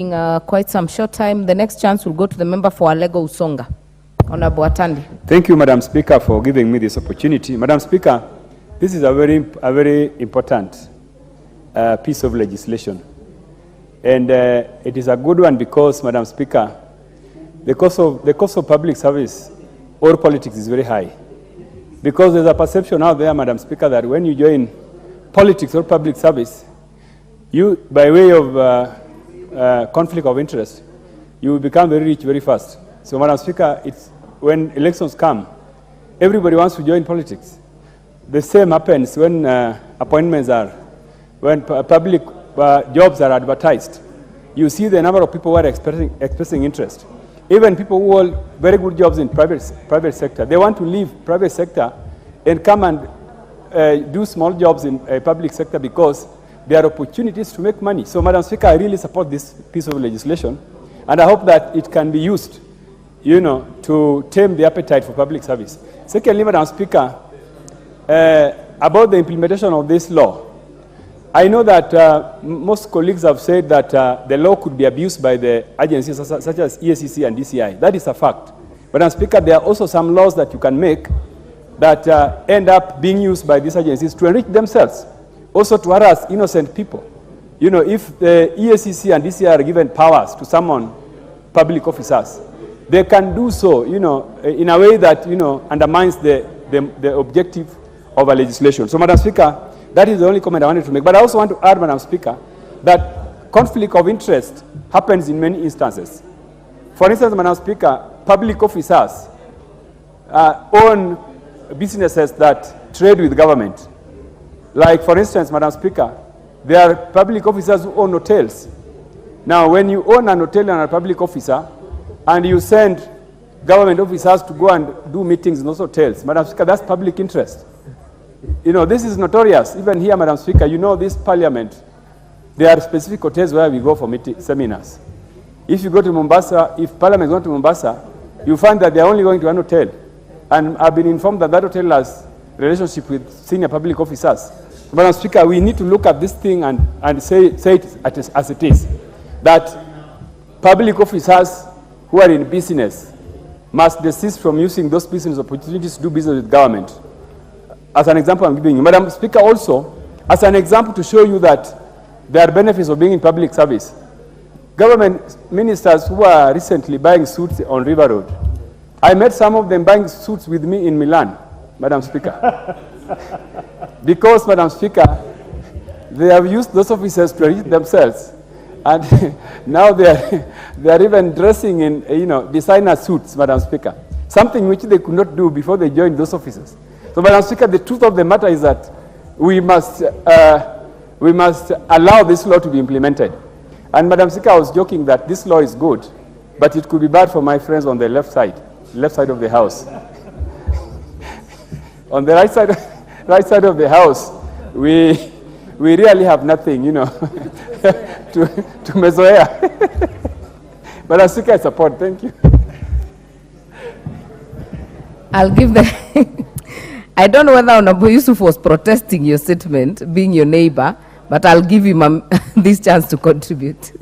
In quite some short time, the next chance will go to the member for Alego Usonga. Honorable Atandi. Thank you, Madam Speaker, for giving me this opportunity. Madam Speaker, this is a very important piece of legislation. And it is a good one because, Madam Speaker, the cost of public service or politics is very high. Because there's a perception out there, Madam Speaker, that when you join politics or public service, you, by way of conflict of interest, you will become very rich very fast. So, Madam Speaker, when elections come, everybody wants to join politics. The same happens when when public jobs are advertised. You see the number of people who are expressing interest. Even people who hold very good jobs in private sector, they want to leave private sector and come and do small jobs in public sector because there are opportunities to make money. So, Madam Speaker, I really support this piece of legislation, and I hope that it can be used, to tame the appetite for public service. Secondly, Madam Speaker, about the implementation of this law, I know that most colleagues have said that the law could be abused by the agencies such as EACC and DCI. That is a fact. But, Madam Speaker, there are also some laws that you can make that end up being used by these agencies to enrich themselves, also to harass innocent people. If the EACC and DCI are given powers to summon public officers, they can do so, in a way that, undermines the objective of a legislation. So, Madam Speaker, that is the only comment I wanted to make. But I also want to add, Madam Speaker, that conflict of interest happens in many instances. For instance, Madam Speaker, public officers own businesses that trade with government. Like, for instance, Madam Speaker, there are public officers who own hotels. Now, when you own an hotel and a public officer, and you send government officers to go and do meetings in those hotels, Madam Speaker, that's public interest. This is notorious. Even here, Madam Speaker, this parliament, there are specific hotels where we go for seminars. If you go to Mombasa, if parliament goes to Mombasa, you find that they're only going to one hotel. And I've been informed that that hotel has relationship with senior public officers. Madam Speaker, we need to look at this thing and say it as it is, that public officers who are in business must desist from using those business opportunities to do business with government. As an example I'm giving you. Madam Speaker, also, as an example to show you that there are benefits of being in public service, government ministers who are recently buying suits on River Road, I met some of them buying suits with me in Milan, Madam Speaker. Because, Madam Speaker, they have used those officers to enrich themselves. And now they are even dressing in, designer suits, Madam Speaker. Something which they could not do before they joined those offices. So, Madam Speaker, the truth of the matter is that we must allow this law to be implemented. And, Madam Speaker, I was joking that this law is good, but it could be bad for my friends on the left side of the House. On the right side of the House, we really have nothing, to mesoea. Madam Speaker, I support. Thank you. I'll give the... I don't know whether Honorable Yusuf was protesting your statement, being your neighbor, but I'll give him this chance to contribute.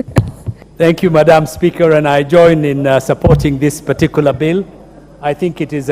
Thank you, Madam Speaker, and I join in supporting this particular bill. I think it is